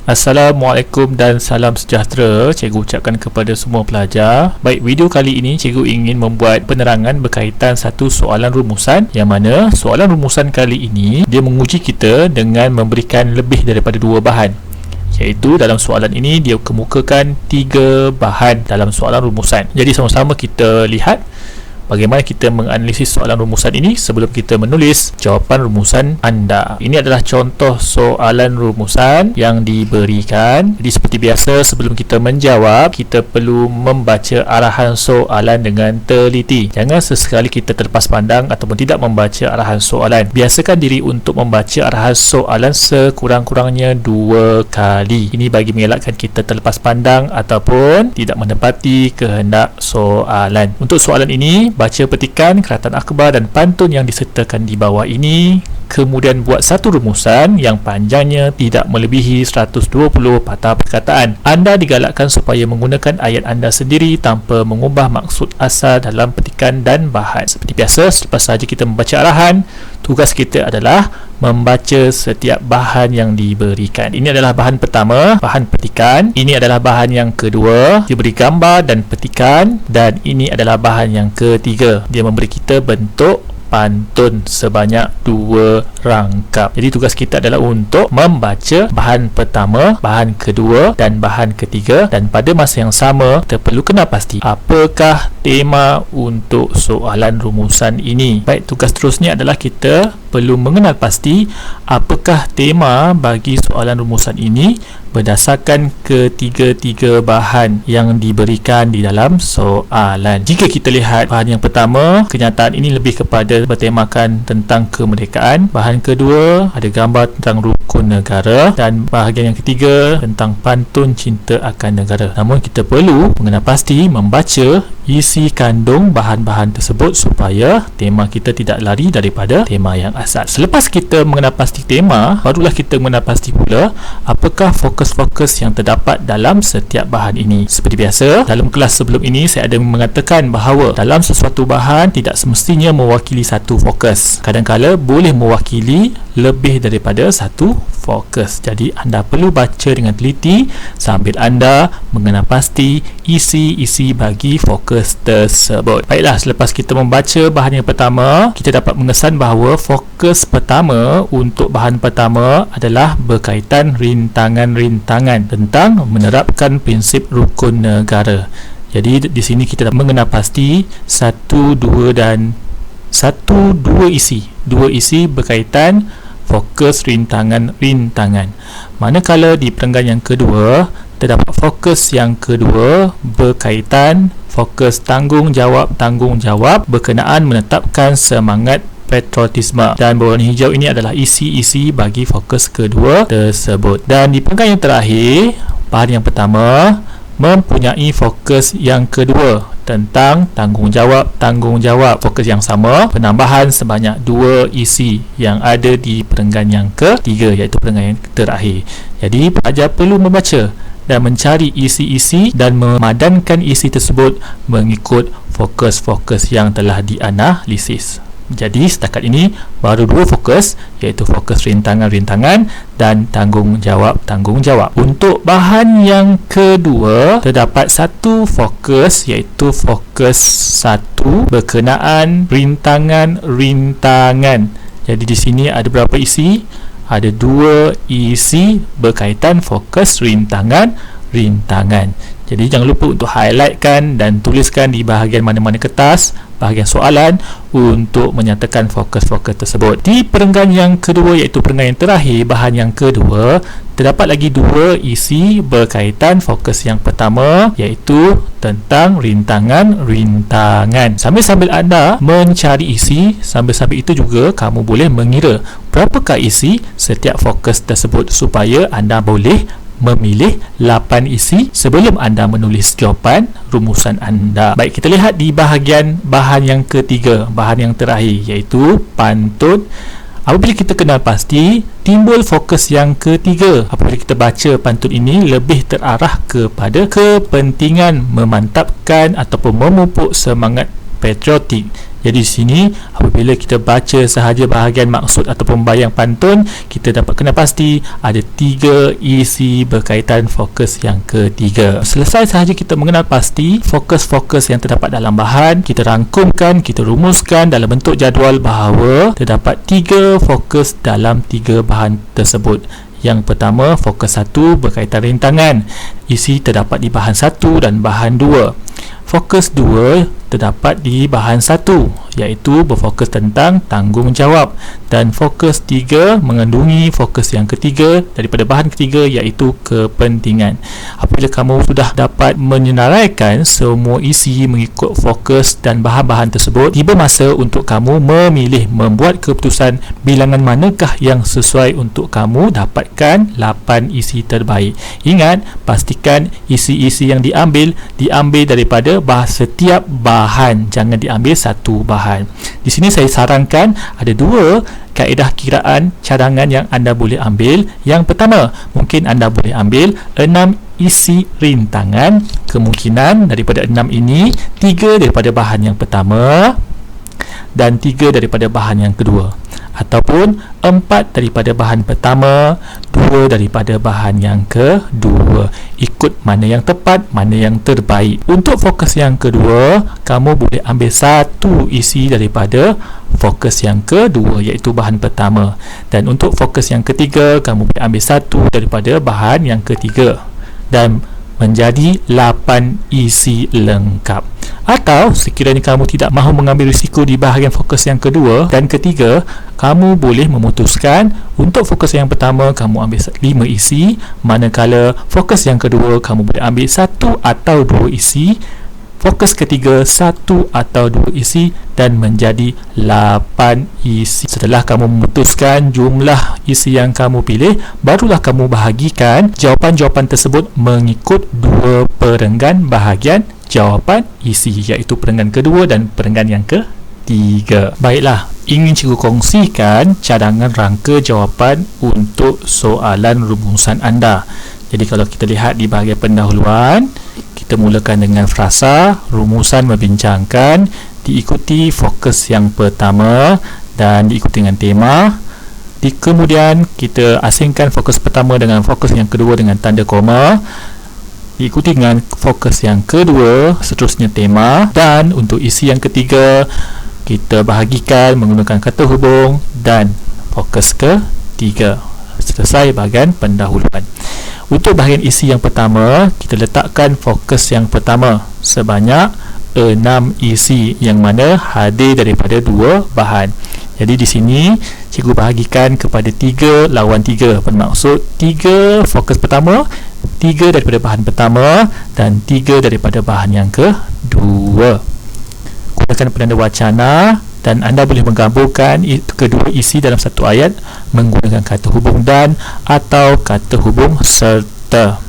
Assalamualaikum dan salam sejahtera cikgu ucapkan kepada semua pelajar. Baik, video kali ini cikgu ingin membuat penerangan berkaitan satu soalan rumusan, yang mana soalan rumusan kali ini dia menguji kita dengan memberikan lebih daripada dua bahan. Iaitu dalam soalan ini dia kemukakan 3 bahan dalam soalan rumusan. Jadi sama-sama kita lihat bagaimana kita menganalisis soalan rumusan ini sebelum kita menulis jawapan rumusan anda. Ini adalah contoh soalan rumusan yang diberikan. Jadi seperti biasa, sebelum kita menjawab, kita perlu membaca arahan soalan dengan teliti. Jangan sesekali kita terlepas pandang ataupun tidak membaca arahan soalan. Biasakan diri untuk membaca arahan soalan sekurang-kurangnya 2 kali. Ini bagi mengelakkan kita terlepas pandang ataupun tidak menepati kehendak soalan. Untuk soalan ini, baca petikan, keratan akhbar dan pantun yang disertakan di bawah ini, kemudian buat satu rumusan yang panjangnya tidak melebihi 120 patah perkataan. Anda digalakkan supaya menggunakan ayat anda sendiri tanpa mengubah maksud asal dalam petikan dan bahan. Seperti biasa, selepas sahaja kita membaca arahan, tugas kita adalah membaca setiap bahan yang diberikan. Ini adalah bahan pertama, bahan petikan. Ini adalah bahan yang kedua, diberi gambar dan petikan. Dan ini adalah bahan yang ketiga, dia memberi kita bentuk pantun sebanyak 2 rangkap. Jadi tugas kita adalah untuk membaca bahan pertama, bahan kedua dan bahan ketiga, dan pada masa yang sama kita perlu kenal pasti apakah tema untuk soalan rumusan ini. Baik, tugas terusnya adalah kita perlu mengenal pasti apakah tema bagi soalan rumusan ini berdasarkan ketiga-tiga bahan yang diberikan di dalam soalan. Jika kita lihat bahan yang pertama, kenyataan ini lebih kepada bertemakan tentang kemerdekaan. Bahan kedua ada gambar tentang rukun negara, dan bahagian yang ketiga tentang pantun cinta akan negara. Namun kita perlu mengenal pasti membaca isi kandung bahan-bahan tersebut supaya tema kita tidak lari daripada tema yang asal. Selepas kita mengenal pasti tema, barulah kita mengenal pasti pula apakah fokus yang terdapat dalam setiap bahan ini. Seperti biasa, dalam kelas sebelum ini saya ada mengatakan bahawa dalam sesuatu bahan tidak semestinya mewakili satu fokus. Kadang-kala boleh mewakili lebih daripada satu fokus. Jadi anda perlu baca dengan teliti sambil anda mengenal pasti isi-isi bagi fokus tersebut. Baiklah, selepas kita membaca bahan yang pertama, kita dapat mengesan bahawa fokus pertama untuk bahan pertama adalah berkaitan rintangan-rintangan tentang menerapkan prinsip rukun negara. Jadi di sini kita dah mengenal pasti dua isi berkaitan fokus rintangan-rintangan. Manakala di perenggan yang kedua terdapat fokus yang kedua berkaitan fokus tanggungjawab berkenaan menetapkan semangat patriotisme, dan berwarna hijau ini adalah isi-isi bagi fokus kedua tersebut. Dan di perenggan yang terakhir, bahan yang pertama mempunyai fokus yang kedua tentang tanggungjawab, fokus yang sama, penambahan sebanyak 2 isi yang ada di perenggan yang ketiga, iaitu perenggan yang terakhir. Jadi pelajar perlu membaca dan mencari isi-isi dan memadankan isi tersebut mengikut fokus-fokus yang telah dianalisis. Jadi setakat ini baru 2 fokus, iaitu fokus rintangan-rintangan dan tanggungjawab. Untuk bahan yang kedua terdapat satu fokus, iaitu fokus 1 berkenaan rintangan-rintangan. Jadi di sini ada berapa isi? Ada 2 isi berkaitan fokus rintangan-rintangan. Jadi jangan lupa untuk highlightkan dan tuliskan di bahagian mana-mana kertas, bahagian soalan, untuk menyatakan fokus-fokus tersebut. Di perenggan yang kedua, iaitu perenggan yang terakhir, bahan yang kedua, terdapat lagi 2 isi berkaitan fokus yang pertama, iaitu tentang rintangan-rintangan. Sambil-sambil anda mencari isi, sambil-sambil itu juga kamu boleh mengira berapakah isi setiap fokus tersebut supaya anda boleh memilih 8 isi sebelum anda menulis jawapan rumusan anda. Baik, kita lihat di bahagian bahan yang ketiga, bahan yang terakhir, iaitu pantun. Apabila kita kenal pasti, timbul fokus yang ketiga. Apabila kita baca pantun ini, lebih terarah kepada kepentingan memantapkan ataupun memupuk semangat patriotik. Jadi di sini apabila kita baca sahaja bahagian maksud ataupun bayang pantun, kita dapat kena pasti ada 3 isi berkaitan fokus yang ketiga. Selesai sahaja kita mengenal pasti fokus-fokus yang terdapat dalam bahan, kita rangkumkan, kita rumuskan dalam bentuk jadual bahawa terdapat 3 fokus dalam 3 bahan tersebut. Yang pertama, fokus 1 berkaitan rintangan. Isi terdapat di bahan 1 dan bahan 2. Fokus 2 terdapat di bahan 1, iaitu berfokus tentang tanggungjawab. Dan fokus 3 mengandungi fokus yang ketiga daripada bahan ketiga, iaitu kepentingan. Apabila kamu sudah dapat menyenaraikan semua isi mengikut fokus dan bahan-bahan tersebut, tiba masa untuk kamu memilih, membuat keputusan bilangan manakah yang sesuai untuk kamu dapatkan 8 isi terbaik. Ingat, pastikan isi-isi yang diambil daripada setiap bahan, jangan diambil satu bahan. Di sini saya sarankan ada 2 kaedah kiraan cadangan yang anda boleh ambil. Yang pertama, mungkin anda boleh ambil 6 isi rintangan. Kemungkinan daripada 6 ini 3 daripada bahan yang pertama dan 3 daripada bahan yang kedua, ataupun 4 daripada bahan pertama, 2 daripada bahan yang kedua. Ikut mana yang tepat, mana yang terbaik. Untuk fokus yang kedua, kamu boleh ambil 1 isi daripada fokus yang kedua, iaitu bahan pertama. Dan untuk fokus yang ketiga, kamu boleh ambil 1 daripada bahan yang ketiga, dan menjadi 8 isi lengkap. Atau sekiranya kamu tidak mahu mengambil risiko di bahagian fokus yang kedua dan ketiga, kamu boleh memutuskan untuk fokus yang pertama kamu ambil 5 isi, manakala fokus yang kedua kamu boleh ambil 1 atau 2 isi, fokus ketiga 1 atau 2 isi, dan menjadi 8 isi. Setelah kamu memutuskan jumlah isi yang kamu pilih, barulah kamu bahagikan jawapan-jawapan tersebut mengikut 2 perenggan bahagian jawapan isi, iaitu perenggan kedua dan perenggan yang ketiga. Baiklah, ingin cikgu kongsikan cadangan rangka jawapan untuk soalan rumusan anda. Jadi kalau kita lihat di bahagian pendahuluan, kita mulakan dengan frasa rumusan membincangkan, diikuti fokus yang pertama dan diikuti dengan tema. Kemudian kita asingkan fokus pertama dengan fokus yang kedua dengan tanda koma, diikuti dengan fokus yang kedua, seterusnya tema. Dan untuk isi yang ketiga, kita bahagikan menggunakan kata hubung dan fokus ketiga. Selesai bahagian pendahuluan. Untuk bahagian isi yang pertama, kita letakkan fokus yang pertama sebanyak 6 isi, yang mana hadir daripada 2 bahan. Jadi di sini cikgu bahagikan kepada 3 lawan 3, bermaksud 3 fokus pertama, 3 daripada bahan pertama dan 3 daripada bahan yang kedua. Gunakan penanda wacana dan anda boleh menggabungkan kedua isi dalam satu ayat menggunakan kata hubung dan atau kata hubung serta.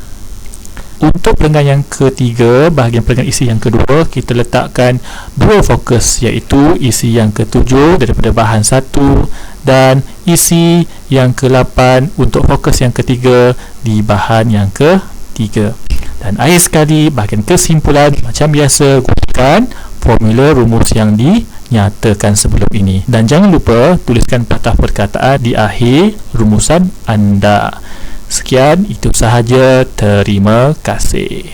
Untuk perenggan yang ketiga, bahagian perenggan isi yang kedua, kita letakkan 2 fokus, iaitu isi yang ke-7 daripada bahan 1 dan isi yang ke-8 untuk fokus yang ketiga di bahan yang ketiga. Dan akhir sekali, bahagian kesimpulan, macam biasa, gunakan formula rumus yang dinyatakan sebelum ini. Dan jangan lupa tuliskan patah perkataan di akhir rumusan anda. Sekian, itu sahaja. Terima kasih.